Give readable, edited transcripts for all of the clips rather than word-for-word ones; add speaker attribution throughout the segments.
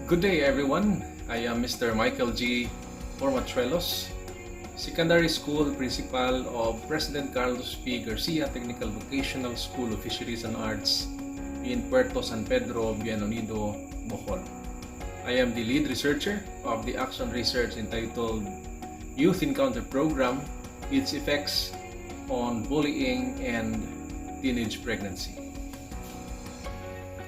Speaker 1: Good day everyone, I am Mr. Michael G. Hormachuelos, Secondary School Principal of President Carlos P. Garcia Technical Vocational School of Fisheries and Arts in Puerto San Pedro, Bienvenido, Bohol. I am the lead researcher of the action research entitled Youth Encounter Program, Its Effects on Bullying and Teenage Pregnancy.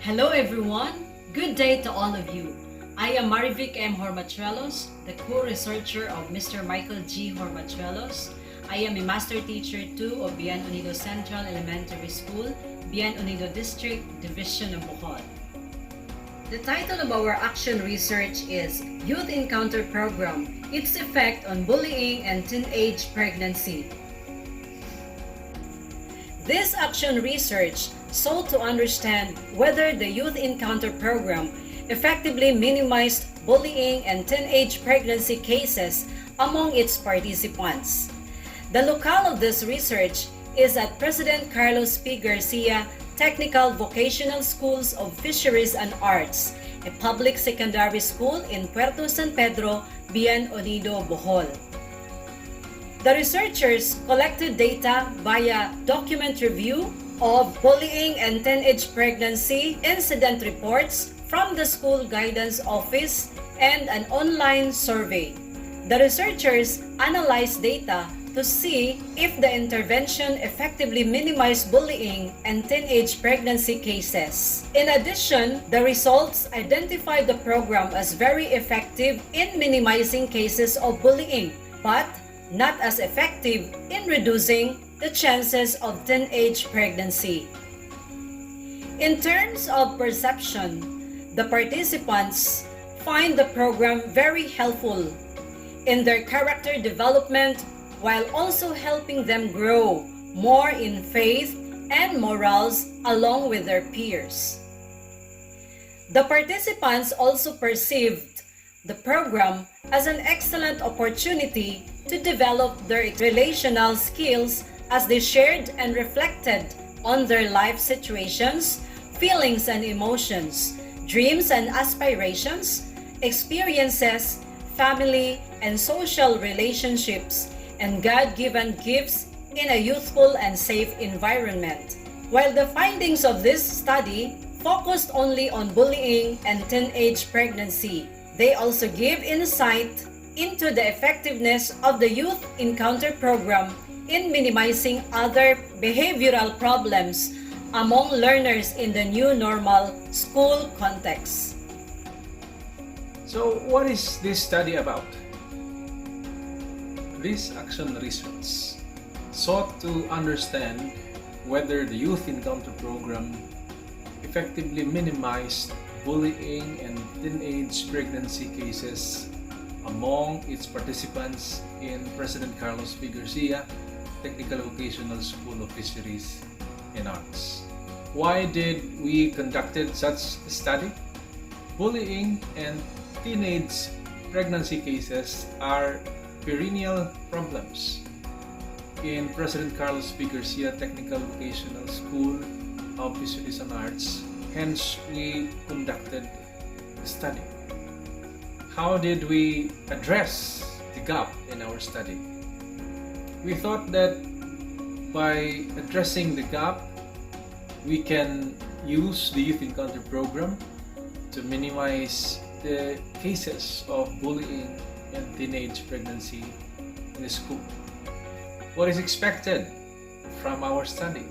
Speaker 2: Hello everyone, good day to all of you. I am Marivic M. Hormachuelos, the co-researcher of Mr. Michael G. Hormachuelos. I am a master teacher too of Bienvenido Central Elementary School, Bienvenido District, Division of Bohol. The title of our action research is Youth Encounter Program, Its Effect on Bullying and Teenage Pregnancy. This action research sought to understand whether the Youth Encounter Program effectively minimized bullying and teenage pregnancy cases among its participants. The locale of this research is at President Carlos P. Garcia Technical Vocational Schools of Fisheries and Arts, a public secondary school in Puerto San Pedro, Bienvenido, Bohol. The researchers collected data via document review of bullying and teenage pregnancy incident reports from the School Guidance Office and an online survey. The researchers analyzed data to see if the intervention effectively minimized bullying and teenage pregnancy cases. In addition, the results identified the program as very effective in minimizing cases of bullying, but not as effective in reducing the chances of teenage pregnancy. In terms of perception, the participants find the program very helpful in their character development while also helping them grow more in faith and morals along with their peers. The participants also perceived the program as an excellent opportunity to develop their relational skills as they shared and reflected on their life situations, feelings and emotions, dreams and aspirations, experiences, family and social relationships, and God-given gifts in a youthful and safe environment. While the findings of this study focused only on bullying and teenage pregnancy, they also give insight into the effectiveness of the Youth Encounter Program in minimizing other behavioral problems among learners in the new normal school context.
Speaker 1: So what is this study about? This action research sought to understand whether the Youth Encounter Program effectively minimized bullying and teenage pregnancy cases among its participants in President Carlos P. Garcia Technical Vocational School of Fisheries and Arts. Why did we conducted such a study? Bullying and teenage pregnancy cases are perennial problems in President Carlos P. Garcia Technical Vocational School of Fisheries and Arts. Hence, we conducted the study. How did we address the gap in our study? We thought that by addressing the gap, we can use the Youth Encounter Program to minimize the cases of bullying and teenage pregnancy in the school. What is expected from our study?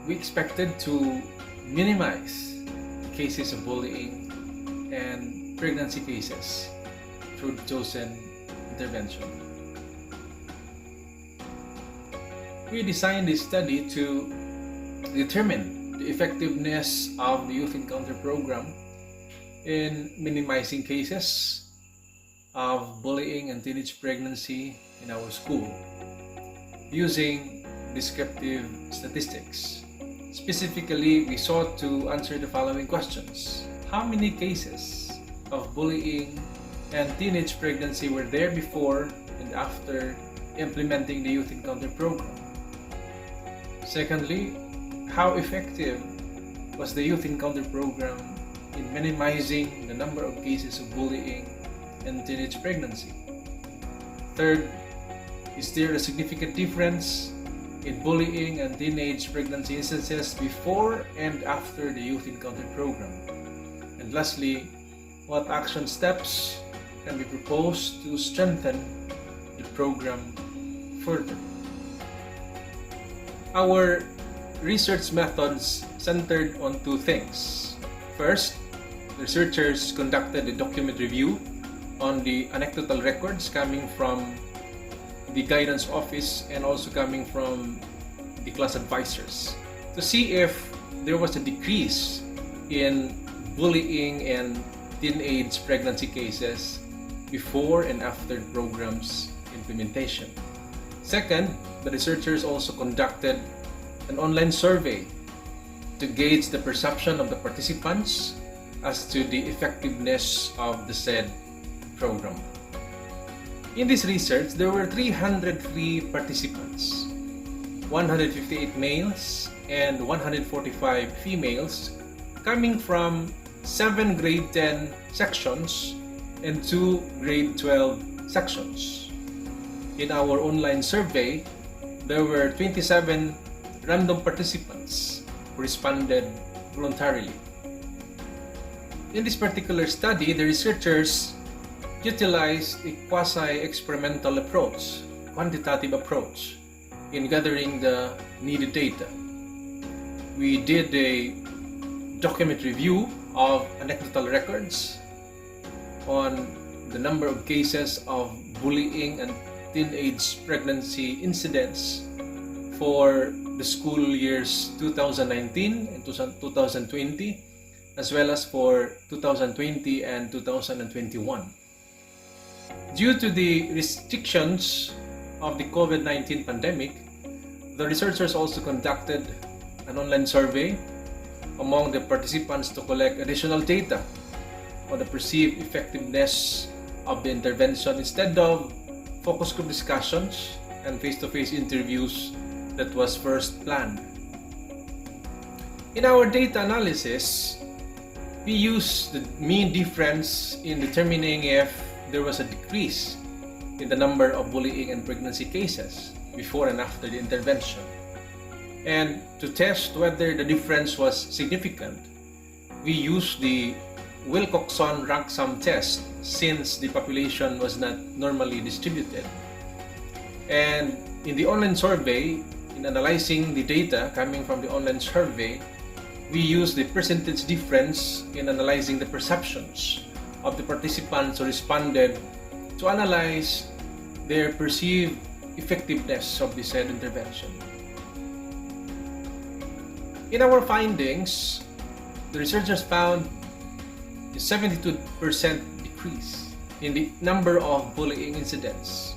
Speaker 1: We expected to minimize cases of bullying and pregnancy cases through the chosen intervention. We designed this study to determine the effectiveness of the Youth Encounter Program in minimizing cases of bullying and teenage pregnancy in our school using descriptive statistics. Specifically, we sought to answer the following questions. How many cases of bullying and teenage pregnancy were there before and after implementing the Youth Encounter program? Secondly, how effective was the Youth Encounter program in minimizing the number of cases of bullying and teenage pregnancy? Third, is there a significant difference in bullying and teenage pregnancy instances before and after the Youth Encounter program? And lastly, what action steps can be proposed to strengthen the program further? Our research methods centered on two things. First, researchers conducted a document review on the anecdotal records coming from the guidance office and also coming from the class advisors to see if there was a decrease in bullying and teenage pregnancy cases before and after the program's implementation. Second, the researchers also conducted an online survey to gauge the perception of the participants as to the effectiveness of the said program. In this research, there were 303 participants, 158 males and 145 females, coming from 7 grade 10 sections and 2 grade 12 sections. In our online survey, there were 27 random participants who responded voluntarily. In this particular study, the researchers utilized a quasi-experimental approach, quantitative approach, in gathering the needed data. We did a document review of anecdotal records on the number of cases of bullying and teenage pregnancy incidents for the school years 2019 and 2020, as well as for 2020 and 2021. Due to the restrictions of the COVID-19 pandemic, the researchers also conducted an online survey among the participants to collect additional data on the perceived effectiveness of the intervention instead of focus group discussions and face-to-face interviews that was first planned. In our data analysis, we used the mean difference in determining if there was a decrease in the number of bullying and pregnancy cases before and after the intervention. And to test whether the difference was significant, we used the Wilcoxon rank sum test since the population was not normally distributed. And in the online survey, in analyzing the data coming from the online survey, we used the percentage difference in analyzing the perceptions of the participants who responded to analyze their perceived effectiveness of the said intervention. In our findings, the researchers found a 72% decrease in the number of bullying incidents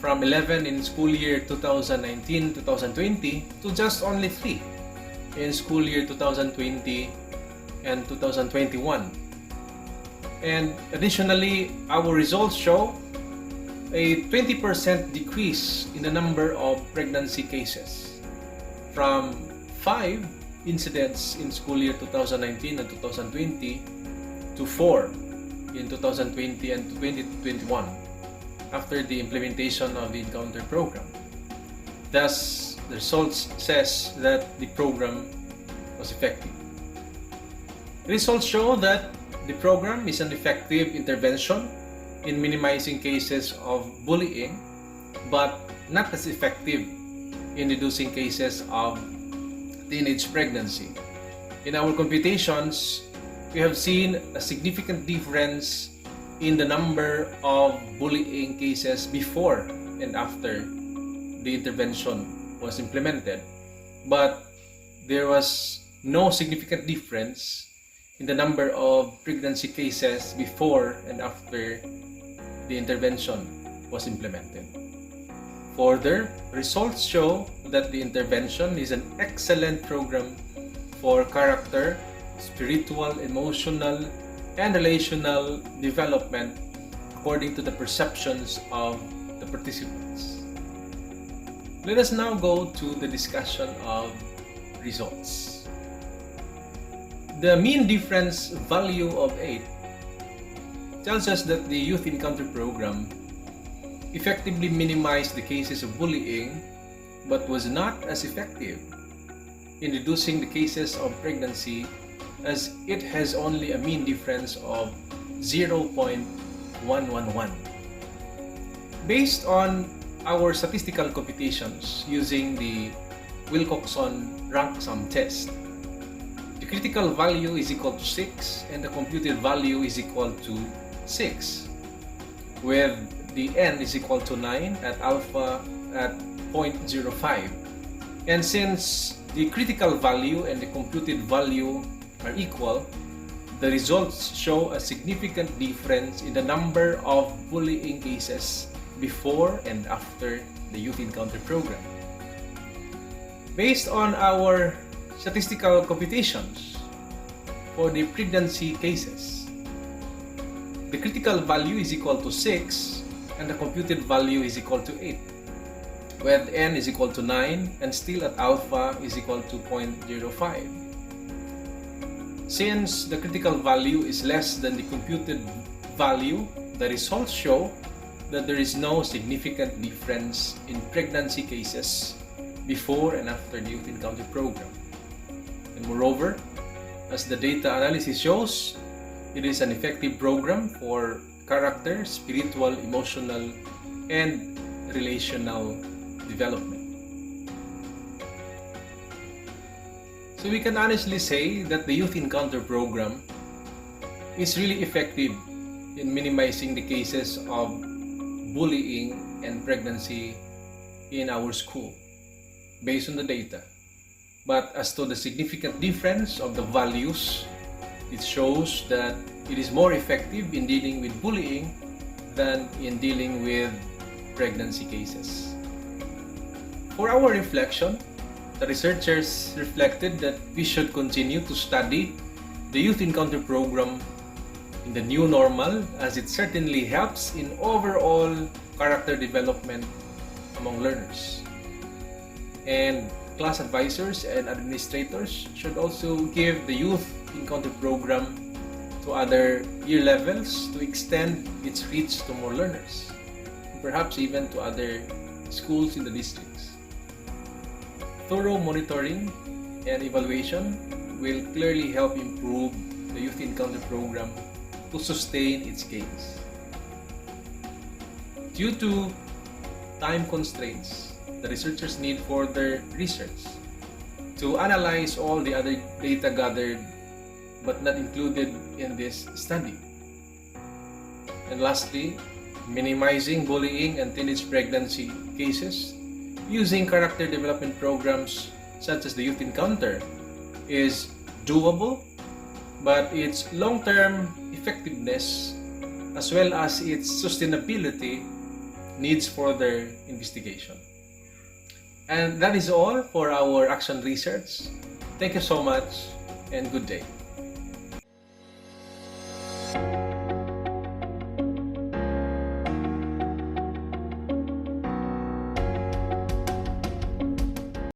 Speaker 1: from 11 in school year 2019-2020 to just only 3 in school year 2020 and 2021. And additionally, our results show a 20% decrease in the number of pregnancy cases from 5 incidents in school year 2019 and 2020 to 4 in 2020 and 2021 after the implementation of the Encounter program. Thus, the results says that the program was effective. The results show that the program is an effective intervention in minimizing cases of bullying, but not as effective in reducing cases of teenage pregnancy. In our computations, we have seen a significant difference in the number of bullying cases before and after the intervention was implemented, but there was no significant difference in the number of pregnancy cases before and after the intervention was implemented. Further, results show that the intervention is an excellent program for character, spiritual, emotional, and relational development according to the perceptions of the participants. Let us now go to the discussion of results. The mean difference value of 8 tells us that the Youth Encounter program effectively minimized the cases of bullying but was not as effective in reducing the cases of pregnancy, as it has only a mean difference of 0.111. Based on our statistical computations using the Wilcoxon rank sum test, the critical value is equal to 6 and the computed value is equal to 6, with the n is equal to 9 at alpha at 0.05. And since the critical value and the computed value are equal, the results show a significant difference in the number of bullying cases before and after the Youth Encounter program. Based on our statistical computations for the pregnancy cases, the critical value is equal to 6 and the computed value is equal to 8, with n is equal to 9 and still at alpha is equal to 0.05. Since the critical value is less than the computed value, the results show that there is no significant difference in pregnancy cases before and after the Youth Encounter program. And moreover, as the data analysis shows, it is an effective program for character, spiritual, emotional, and relational development. So we can honestly say that the Youth Encounter program is really effective in minimizing the cases of bullying and pregnancy in our school based on the data. But as to the significant difference of the values, it shows that it is more effective in dealing with bullying than in dealing with pregnancy cases. For our reflection, the researchers reflected that we should continue to study the Youth Encounter program in the new normal, as it certainly helps in overall character development among learners. And class advisors and administrators should also give the Youth Encounter program to other year levels to extend its reach to more learners, perhaps even to other schools in the districts. Thorough monitoring and evaluation will clearly help improve the Youth Encounter program to sustain its gains. Due to time constraints, the researchers need further research to analyze all the other data gathered but not included in this study. And lastly, minimizing bullying and teenage pregnancy cases using character development programs such as the Youth Encounter is doable, but its long-term effectiveness as well as its sustainability needs further investigation. And that is all for our action research. Thank you so much and good day.